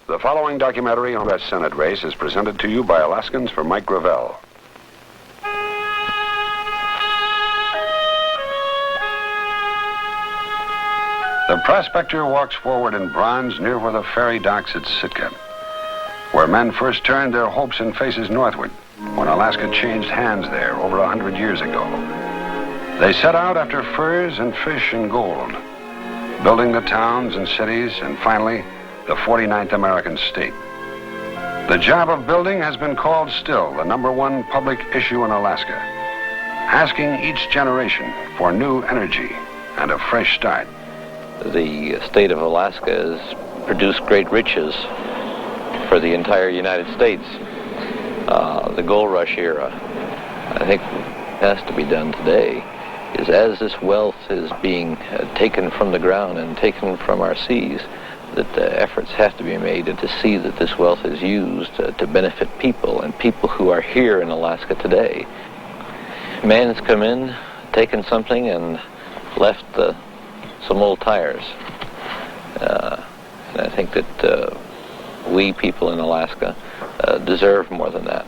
The following documentary on the Senate race is presented to you by Alaskans for Mike Gravel. The prospector walks forward in bronze near where the ferry docks at Sitka, where men first turned their hopes and faces northward when Alaska changed hands there over 100 years ago. They set out after furs and fish and gold, building the towns and cities and finally the 49th American state. The job of building has been called still the #1 public issue in Alaska, asking each generation for new energy and a fresh start. The state of Alaska has produced great riches for the entire United States. The gold rush era, I think, has to be done today, is as this wealth is being taken from the ground and taken from our seas, that efforts have to be made to see that this wealth is used to benefit people and people who are here in Alaska today. Man's come in, taken something, and left some old tires. And I think that we people in Alaska deserve more than that.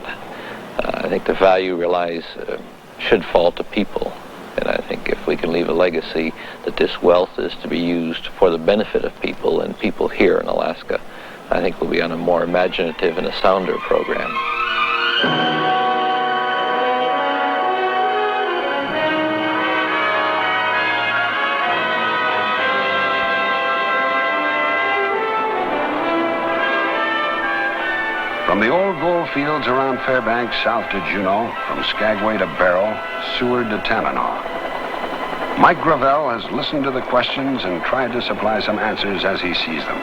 I think the value should fall to people. And I think if we can leave a legacy that this wealth is to be used for the benefit of people and people here in Alaska, I think we'll be on a more imaginative and a sounder program. From the old gold fields around Fairbanks south to Juneau, from Skagway to Barrow, Seward to Tanana, Mike Gravel has listened to the questions and tried to supply some answers as he sees them.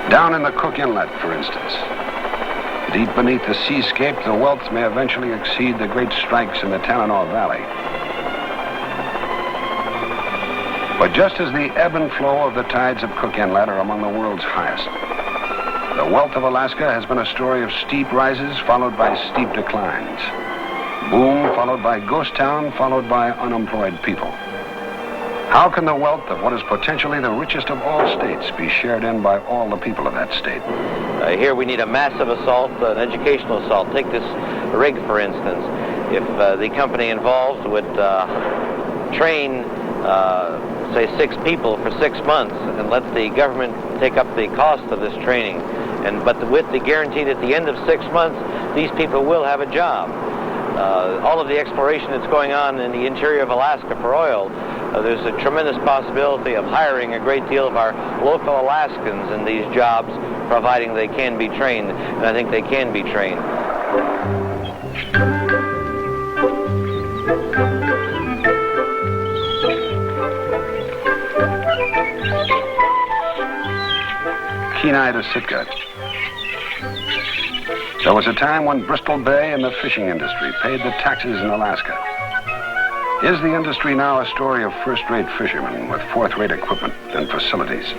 Down in the Cook Inlet, for instance, deep beneath the seascape, the wealth may eventually exceed the great strikes in the Tanana Valley. But just as the ebb and flow of the tides of Cook Inlet are among the world's highest, the wealth of Alaska has been a story of steep rises followed by steep declines. Boom followed by ghost town followed by unemployed people. How can the wealth of what is potentially the richest of all states be shared in by all the people of that state? Here we need a massive assault, an educational assault. Take this rig, for instance. If the company involved would train say 6 people for 6 months and let the government take up the cost of this training, but with the guarantee that at the end of 6 months these people will have a job. All of the exploration that's going on in the interior of Alaska for oil, there's a tremendous possibility of hiring a great deal of our local Alaskans in these jobs, providing they can be trained, and I think they can be trained. Kenai to Sitka. There was a time when Bristol Bay and the fishing industry paid the taxes in Alaska. Is the industry now a story of first-rate fishermen with fourth-rate equipment and facilities?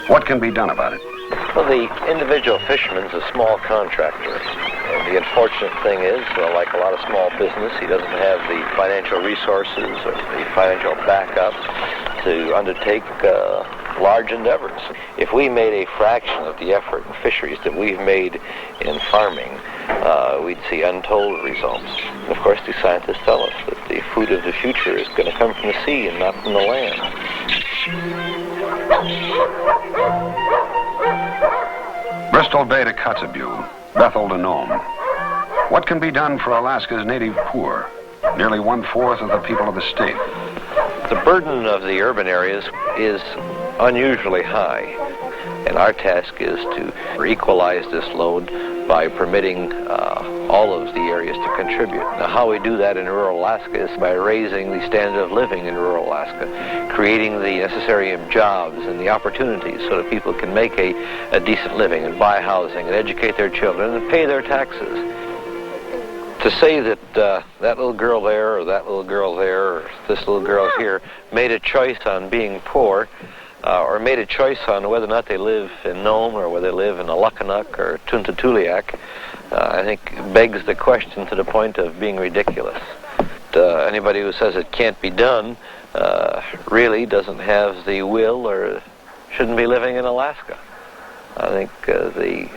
What can be done about it? Well, the individual fisherman's a small contractor. And the unfortunate thing is, like a lot of small business, he doesn't have the financial resources or the financial backup to undertake large endeavors. If we made a fraction of the effort in fisheries that we've made in farming, we'd see untold results. And of course, the scientists tell us that the food of the future is going to come from the sea and not from the land. Bristol Bay to Kotzebue, Bethel to Nome. What can be done for Alaska's native poor, nearly 1/4 of the people of the state? The burden of the urban areas is unusually high, and our task is to equalize this load by permitting all of the areas to contribute. Now, how we do that in rural Alaska is by raising the standard of living in rural Alaska, creating the necessary jobs and the opportunities so that people can make a decent living and buy housing and educate their children and pay their taxes. To say that that little girl there or that little girl there or this little girl here made a choice on being poor or made a choice on whether or not they live in Nome or whether they live in Alukkanuk or Tuntatuliak, I think begs the question to the point of being ridiculous. Anybody who says it can't be done really doesn't have the will or shouldn't be living in Alaska. I think the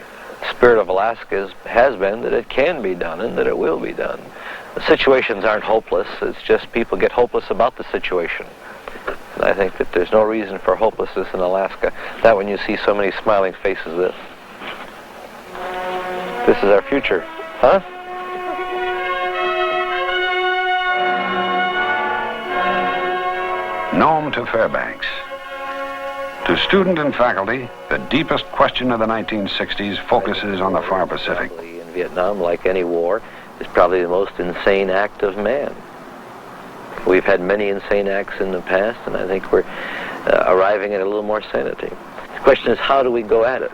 spirit of Alaska has been that it can be done and that it will be done. The situations aren't hopeless. It's just people get hopeless about the situation. And I think that there's no reason for hopelessness in Alaska. That when you see so many smiling faces, this is our future, huh? Nome to Fairbanks. To student and faculty, the deepest question of the 1960s focuses on the far Pacific. In Vietnam, like any war, is probably the most insane act of man. We've had many insane acts in the past, and I think we're arriving at a little more sanity. The question is, how do we go at it?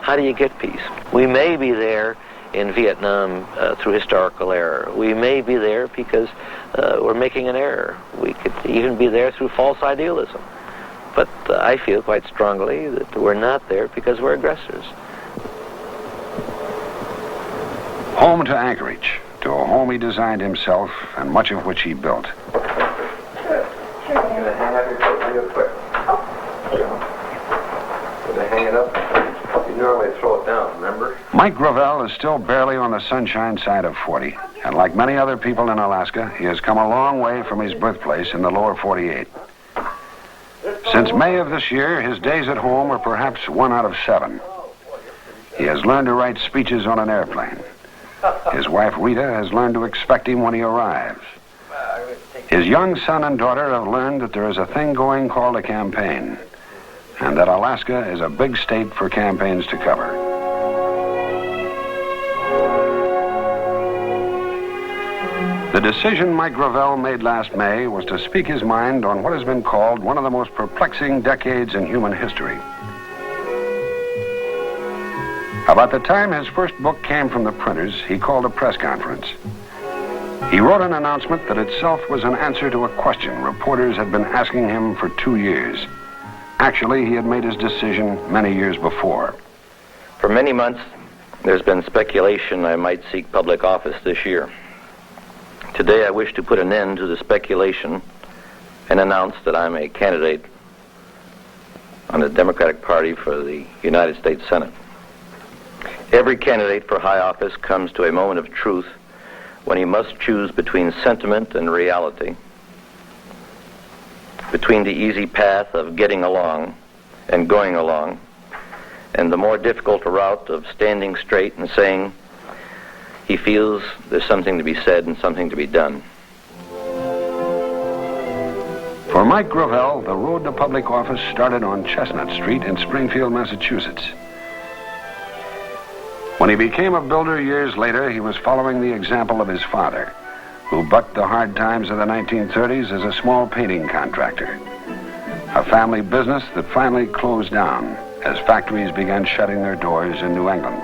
How do you get peace? We may be there in Vietnam through historical error. We may be there because we're making an error. We could even be there through false idealism. But I feel quite strongly that we're not there because we're aggressors. Home to Anchorage, to a home he designed himself and much of which he built. Sure. I'm going to hang up your coat real quick. Going to hang it up. You normally throw it down, remember? Mike Gravel is still barely on the sunshine side of 40. And like many other people in Alaska, he has come a long way from his birthplace in the lower 48. Since May of this year, his days at home are perhaps 1 out of 7. He has learned to write speeches on an airplane. His wife, Rita, has learned to expect him when he arrives. His young son and daughter have learned that there is a thing going called a campaign, and that Alaska is a big state for campaigns to cover. The decision Mike Gravel made last May was to speak his mind on what has been called one of the most perplexing decades in human history. About the time his first book came from the printers, he called a press conference. He wrote an announcement that itself was an answer to a question reporters had been asking him for 2 years. Actually, he had made his decision many years before. For many months, there's been speculation I might seek public office this year. Today, I wish to put an end to the speculation and announce that I'm a candidate on the Democratic Party for the United States Senate. Every candidate for high office comes to a moment of truth when he must choose between sentiment and reality, between the easy path of getting along and going along, and the more difficult route of standing straight and saying he feels there's something to be said and something to be done. For Mike Gravel, the road to public office started on Chestnut Street in Springfield, Massachusetts. When he became a builder years later, he was following the example of his father, who bucked the hard times of the 1930s as a small painting contractor. A family business that finally closed down as factories began shutting their doors in New England.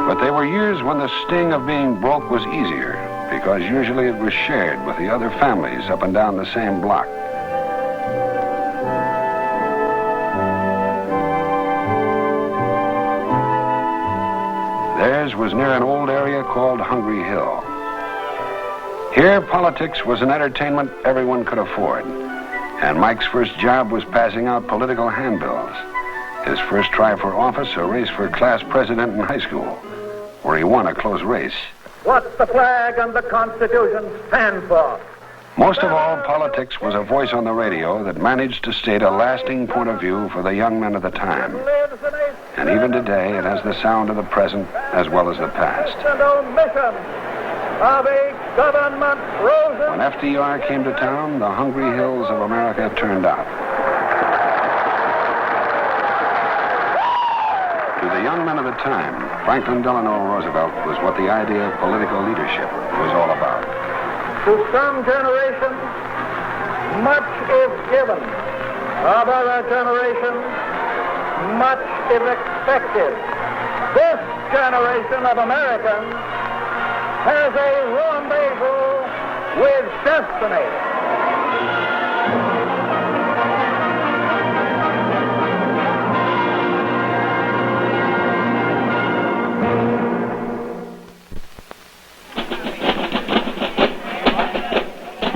But they were years when the sting of being broke was easier, because usually it was shared with the other families up and down the same block. Theirs was near an old area called Hungry Hill. Here, politics was an entertainment everyone could afford, and Mike's first job was passing out political handbills. His first try for office, a race for class president in high school, where he won a close race. What the flag and the Constitution stand for. Most of all, politics was a voice on the radio that managed to state a lasting point of view for the young men of the time. And even today, it has the sound of the present as well as the past. When FDR came to town, the hungry hills of America turned out. To the young men of the time, Franklin Delano Roosevelt was what the idea of political leadership was all about. To some generations, much is given. Of other generations, much is expected. This generation of Americans has a rendezvous with destiny.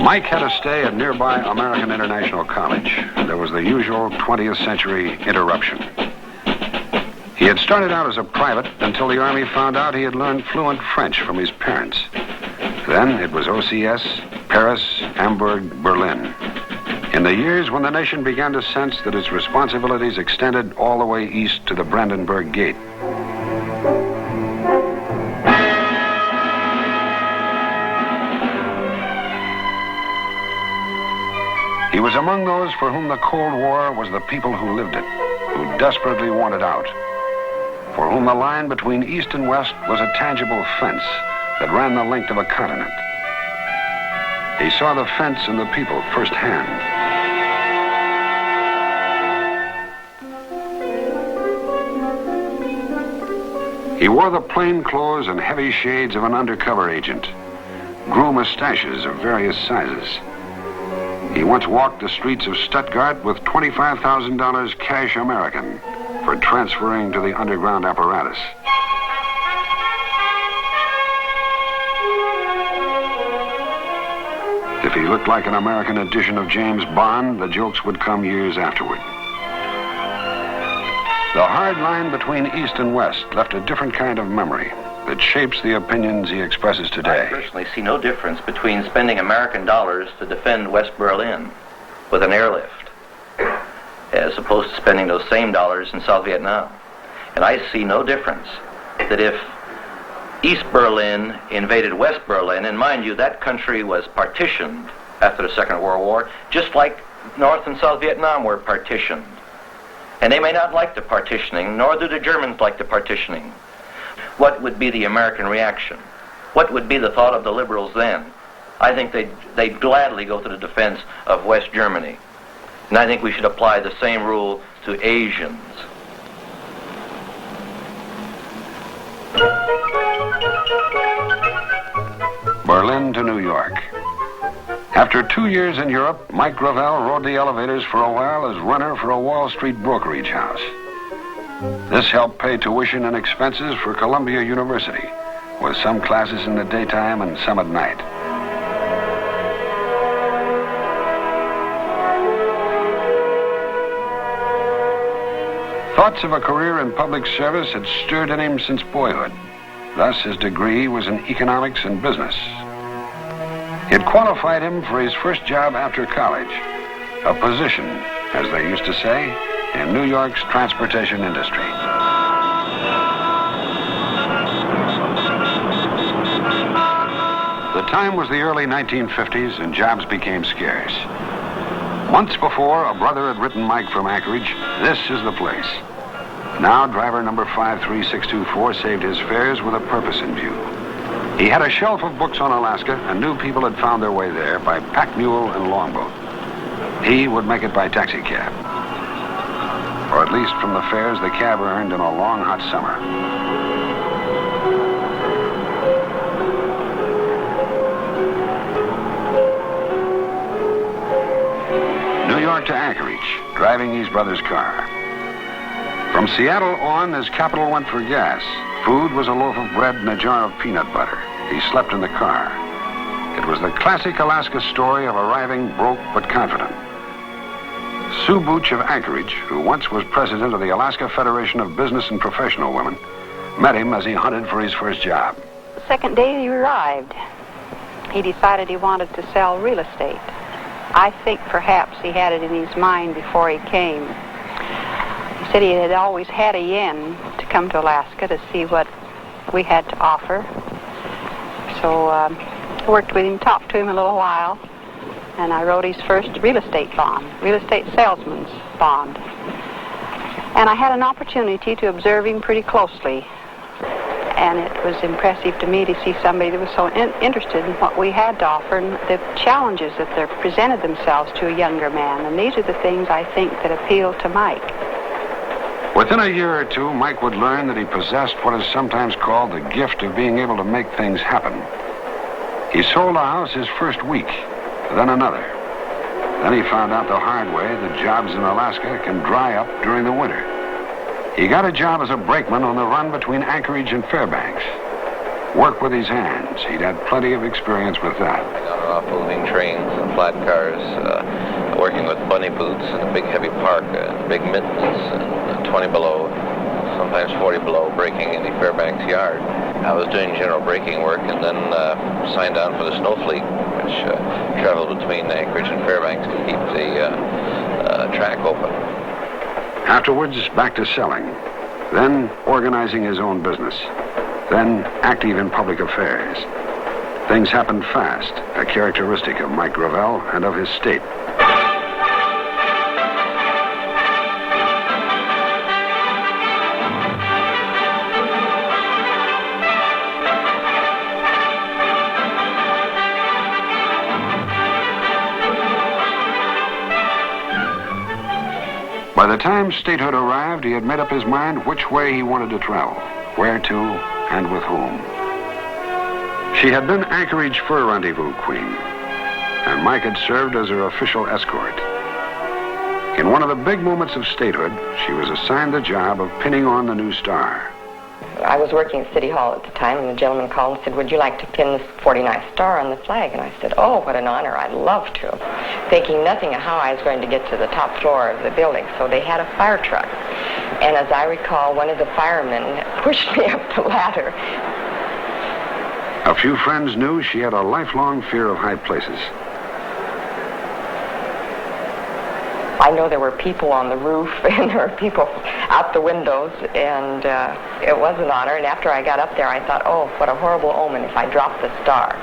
Mike had a stay at nearby American International College. There was the usual 20th century interruption. He had started out as a private until the Army found out he had learned fluent French from his parents. Then it was OCS, Paris, Hamburg, Berlin. In the years when the nation began to sense that its responsibilities extended all the way east to the Brandenburg Gate. He was among those for whom the Cold War was the people who lived it, who desperately wanted out, for whom the line between East and West was a tangible fence that ran the length of a continent. He saw the fence and the people firsthand. He wore the plain clothes and heavy shades of an undercover agent, grew mustaches of various sizes. He once walked the streets of Stuttgart with $25,000 cash American for transferring to the underground apparatus. If he looked like an American edition of James Bond, the jokes would come years afterward. The hard line between East and West left a different kind of memory that shapes the opinions he expresses today. I personally see no difference between spending American dollars to defend West Berlin with an airlift as opposed to spending those same dollars in South Vietnam. And I see no difference that if East Berlin invaded West Berlin, and mind you, that country was partitioned after the Second World War, just like North and South Vietnam were partitioned. And they may not like the partitioning, nor do the Germans like the partitioning. What would be the American reaction? What would be the thought of the liberals then? I think they'd gladly go to the defense of West Germany. And I think we should apply the same rule to Asians. Berlin to New York. After 2 years in Europe, Mike Gravel rode the elevators for a while as runner for a Wall Street brokerage house. This helped pay tuition and expenses for Columbia University, with some classes in the daytime and some at night. Thoughts of a career in public service had stirred in him since boyhood. Thus, his degree was in economics and business. It qualified him for his first job after college, a position, as they used to say, in New York's transportation industry. The time was the early 1950s and jobs became scarce. Months before, a brother had written Mike from Anchorage, "This is the place." Now, driver number 53624 saved his fares with a purpose in view. He had a shelf of books on Alaska and knew people had found their way there by pack mule and longboat. He would make it by taxi cab, or at least from the fares the cab earned in a long, hot summer. New York to Anchorage, driving his brother's car. From Seattle on, his capital went for gas. Food was a loaf of bread and a jar of peanut butter. He slept in the car. It was the classic Alaska story of arriving broke but confident. Sue Booch of Anchorage, who once was president of the Alaska Federation of Business and Professional Women, met him as he hunted for his first job. The second day he arrived, he decided he wanted to sell real estate. I think perhaps he had it in his mind before he came. He said he had always had a yen to come to Alaska to see what we had to offer. So I worked with him, talked to him a little while, and I wrote his first real estate bond, real estate salesman's bond. And I had an opportunity to observe him pretty closely. And it was impressive to me to see somebody that was so interested in what we had to offer and the challenges that they presented themselves to a younger man. And these are the things I think that appealed to Mike. Within a year or two, Mike would learn that he possessed what is sometimes called the gift of being able to make things happen. He sold a house his first week, then another. Then he found out the hard way that jobs in Alaska can dry up during the winter. He got a job as a brakeman on the run between Anchorage and Fairbanks. Work with his hands. He'd had plenty of experience with that. On and off moving trains and flat cars, working with bunny boots in a big heavy parka, big mittens, and 20 below, sometimes 40 below, braking in the Fairbanks yard. I was doing general braking work and then signed on for the snow fleet, which traveled between Anchorage and Fairbanks to keep the track open. Afterwards, back to selling, then organizing his own business, then active in public affairs. Things happened fast, a characteristic of Mike Gravel and of his state. By the time statehood arrived, he had made up his mind which way he wanted to travel, where to, and with whom. She had been Anchorage Fur Rendezvous Queen, and Mike had served as her official escort. In one of the big moments of statehood, she was assigned the job of pinning on the new star. I was working at City Hall at the time, and the gentleman called and said, "Would you like to pin this 49th star on the flag?" And I said, "Oh, what an honor, I'd love to," thinking nothing of how I was going to get to the top floor of the building. So they had a fire truck, and as I recall, one of the firemen pushed me up the ladder. A few friends knew she had a lifelong fear of high places. I know there were people on the roof, and there were people out the windows, and it was an honor. And after I got up there, I thought, oh, what a horrible omen if I dropped the star.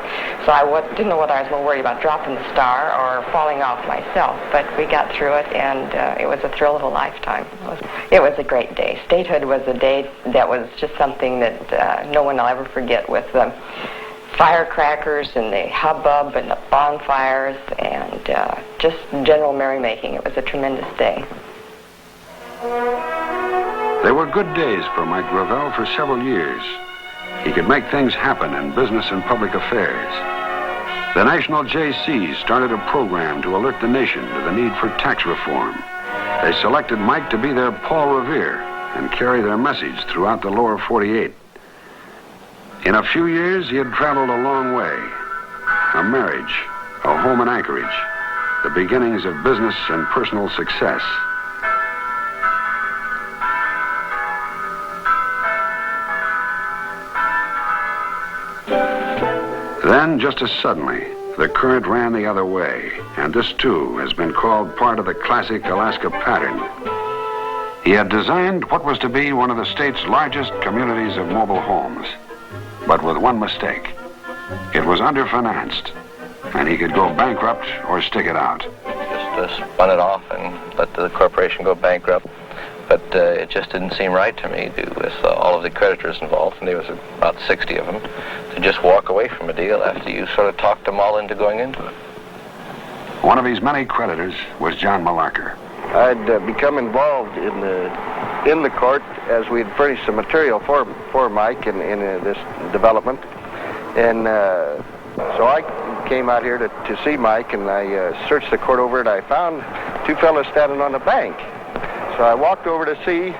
So I didn't know whether I was more worried about dropping the star or falling off myself. But we got through it, and it was a thrill of a lifetime. It was a great day. Statehood was a day that was just something that no one will ever forget, with the firecrackers and the hubbub and the bonfires and just general merrymaking. It was a tremendous day. They were good days for Mike Gravel for several years. He could make things happen in business and public affairs. The National J.C. started a program to alert the nation to the need for tax reform. They selected Mike to be their Paul Revere and carry their message throughout the lower 48. In a few years, he had traveled a long way. A marriage, a home in Anchorage, the beginnings of business and personal success. Then, just as suddenly, the current ran the other way, and this, too, has been called part of the classic Alaska pattern. He had designed what was to be one of the state's largest communities of mobile homes, but with one mistake. It was underfinanced, and he could go bankrupt or stick it out. Just spun it off and let the corporation go bankrupt. But it just didn't seem right to me, with all of the creditors involved, and there was about 60 of them, to just walk away from a deal after you sort of talked them all into going into it. One of his many creditors was John Malarker. I'd become involved in the court as we'd furnished some material for Mike in this development, and so I came out here to see Mike, and I searched the court over, and I found two fellas standing on the bank. So I walked over to see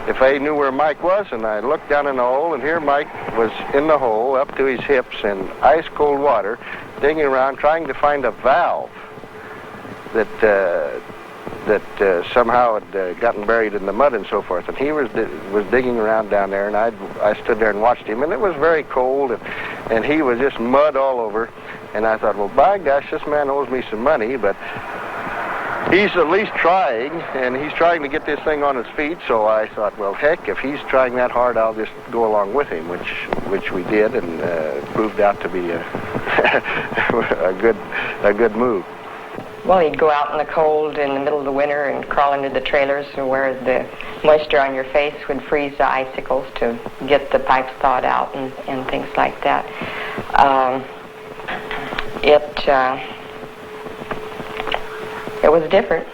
if they knew where Mike was, and I looked down in the hole, and here Mike was in the hole up to his hips in ice cold water, digging around trying to find a valve that somehow had gotten buried in the mud and so forth. And he was digging around down there, and I stood there and watched him, and it was very cold, and he was just mud all over. And I thought, well, by gosh, this man owes me some money, but he's at least trying, and he's trying to get this thing on his feet. So I thought, well, heck, if he's trying that hard, I'll just go along with him, which we did, and proved out to be a good move. Well, he'd go out in the cold in the middle of the winter and crawl into the trailers where the moisture on your face would freeze the icicles to get the pipes thawed out and things like that. It was different.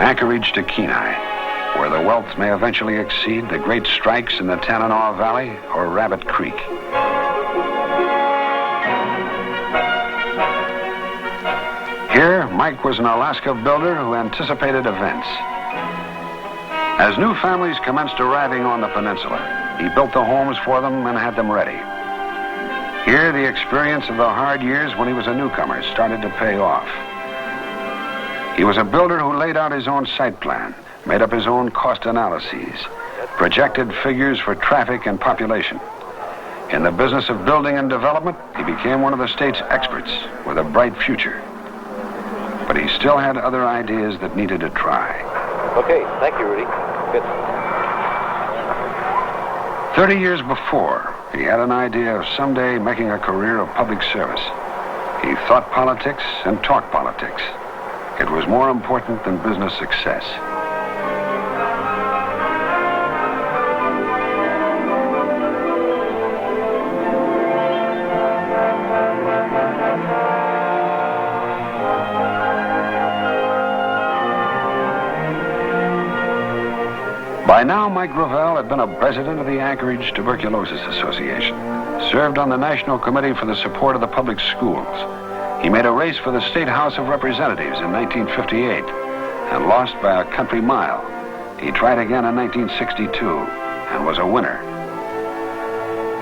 Anchorage to Kenai, where the wealth may eventually exceed the great strikes in the Tanana Valley or Rabbit Creek. Here, Mike was an Alaska builder who anticipated events. As new families commenced arriving on the peninsula, he built the homes for them and had them ready. Here, the experience of the hard years when he was a newcomer started to pay off. He was a builder who laid out his own site plan, made up his own cost analyses, projected figures for traffic and population. In the business of building and development, he became one of the state's experts with a bright future. But he still had other ideas that needed a try. Okay, thank you, Rudy. Good. 30 years before, he had an idea of someday making a career of public service. He thought politics and talked politics. It was more important than business success. By now, Mike Gravel had been a president of the Anchorage Tuberculosis Association, served on the National Committee for the Support of the Public Schools. He made a race for the State House of Representatives in 1958 and lost by a country mile. He tried again in 1962 and was a winner.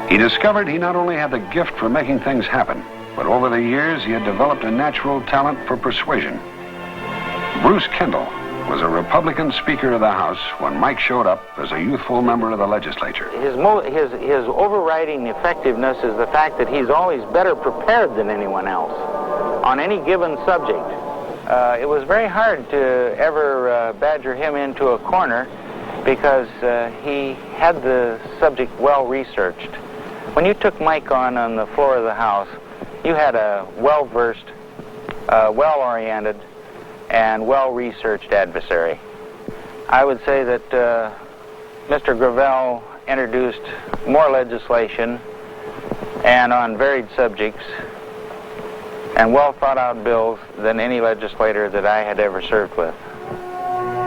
He discovered he not only had the gift for making things happen, but over the years he had developed a natural talent for persuasion. Bruce Kendall was a Republican Speaker of the House when Mike showed up as a youthful member of the legislature. His overriding effectiveness is the fact that he's always better prepared than anyone else on any given subject. It was very hard to ever badger him into a corner because he had the subject well researched. When you took Mike on the floor of the House, you had a well-versed, well-oriented, and well-researched adversary. I would say that Mr. Gravel introduced more legislation and on varied subjects and well-thought-out bills than any legislator that I had ever served with.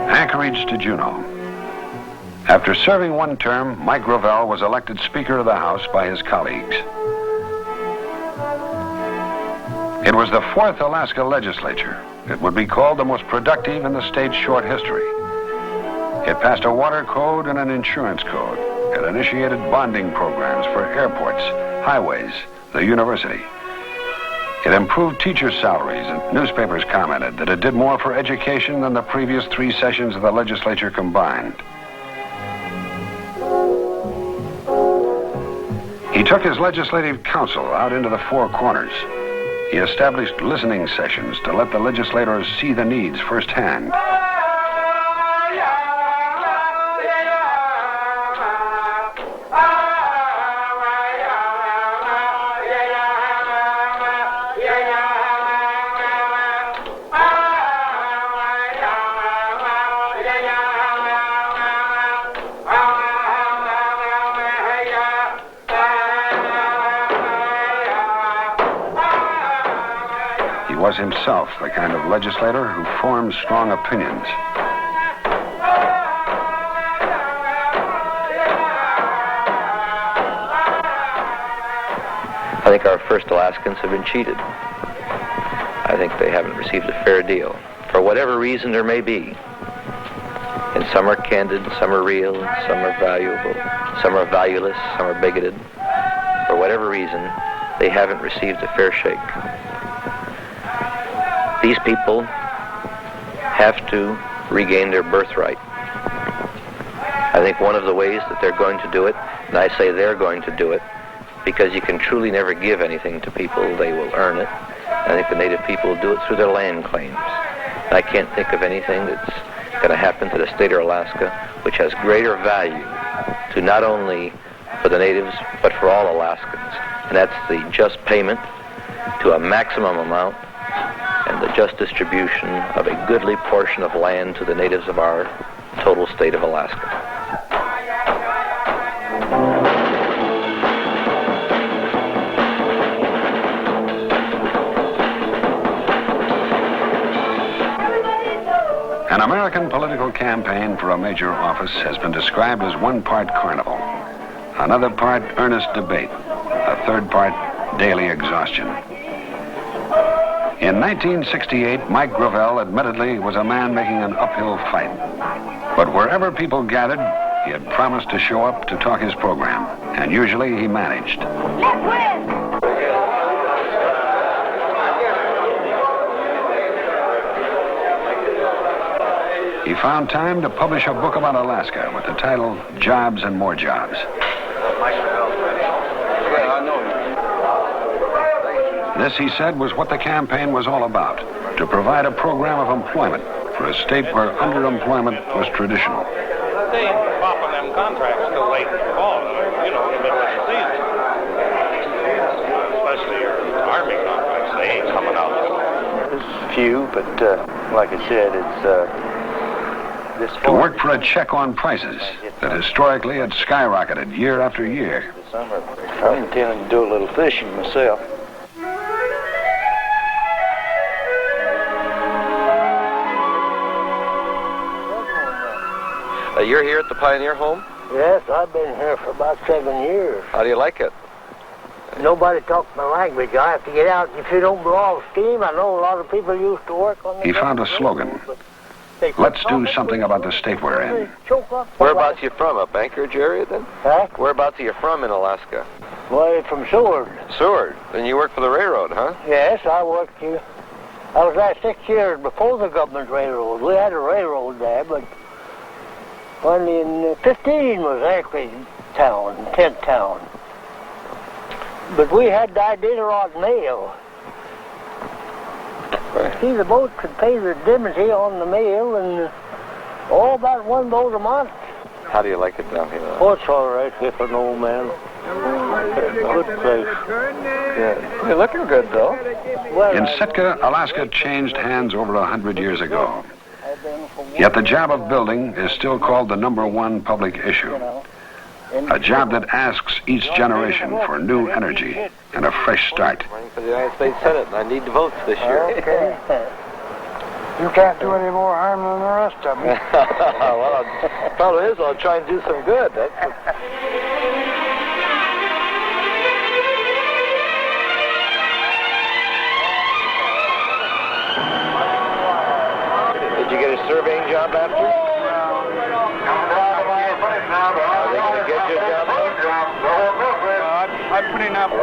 Anchorage to Juneau. After serving one term, Mike Gravel was elected Speaker of the House by his colleagues. It was the fourth Alaska legislature. It would be called the most productive in the state's short history. It passed a water code and an insurance code. It initiated bonding programs for airports, highways, the university. It improved teacher salaries, and newspapers commented that it did more for education than the previous 3 sessions of the legislature combined. He took his legislative council out into the four corners. He established listening sessions to let the legislators see the needs firsthand. He was himself the kind of legislator who formed strong opinions. I think our first Alaskans have been cheated. I think they haven't received a fair deal, for whatever reason there may be. And some are candid, some are real, some are valuable, some are valueless, some are bigoted. For whatever reason, they haven't received a fair shake. These people have to regain their birthright. I think one of the ways that they're going to do it, and I say they're going to do it, because you can truly never give anything to people, they will earn it. I think the native people will do it through their land claims. And I can't think of anything that's going to happen to the state of Alaska which has greater value to not only for the natives, but for all Alaskans. And that's the just payment to a maximum amount and the just distribution of a goodly portion of land to the natives of our total state of Alaska. An American political campaign for a major office has been described as one part carnival, another part earnest debate, a third part daily exhaustion. In 1968, Mike Gravel admittedly was a man making an uphill fight. But wherever people gathered, he had promised to show up to talk his program, and usually he managed. Let's win! He found time to publish a book about Alaska with the title Jobs and More Jobs. This, he said, was what the campaign was all about, to provide a program of employment for a state where underemployment was traditional. They ain't popping them contracts till late in the fall, in the middle of the season. Especially your Army contracts, they ain't coming out. There's few, but like I said, it's... To work for a check on prices that historically had skyrocketed year after year. I'm intending to do a little fishing myself. You're here at the Pioneer Home? Yes, I've been here for about 7 years. How do you like it? Nobody talks my language. I have to get out. If you don't blow off steam, I know a lot of people used to work on the... He found a slogan. Let's do something about the state we're in. Whereabouts are you from? Up Anchorage area then? Huh? Whereabouts are you from in Alaska? Well, from Seward. Seward. Then you work for the railroad, huh? Yes, I worked here. I was there 6 years before the government railroad. We had a railroad there, but when in 15 was Anchorage town, 10th town. But we had the Iditarod mail. Right. See, the boat could pay the indemnity on the mail, and about one boat a month. How do you like it down here? Oh, it's all right here for an old man. Good place. Yeah. You're looking good, though. Well, In Sitka, Alaska changed hands over 100 years ago. Yet the job of building is still called the #1 public issue. A job that asks each generation for new energy and a fresh start. I'm running for the United States Senate, and I need the votes this year. Okay. You can't do any more harm than the rest of them. Well, the problem is I'll try and do some good. Did you get a surveying job after? Are they going to get you a job? I'm putting up... Does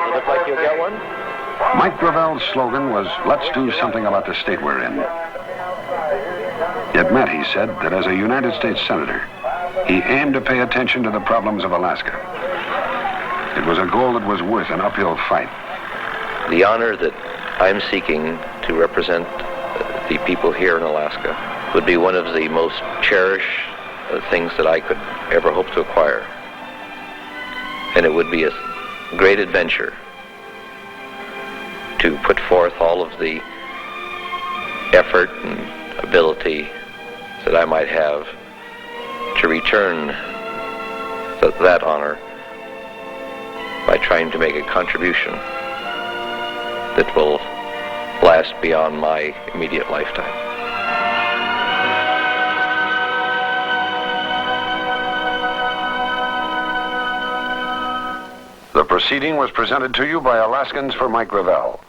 it look like you'll get one? Mike Gravel's slogan was, let's do something about the state we're in. It meant, he said, that as a United States Senator, he aimed to pay attention to the problems of Alaska. It was a goal that was worth an uphill fight. The honor that I'm seeking to represent the people here in Alaska would be one of the most cherished things that I could ever hope to acquire. And it would be a great adventure to put forth all of the effort and ability that I might have to return that honor by trying to make a contribution that will last beyond my immediate lifetime. The proceeding was presented to you by Alaskans for Mike Gravel.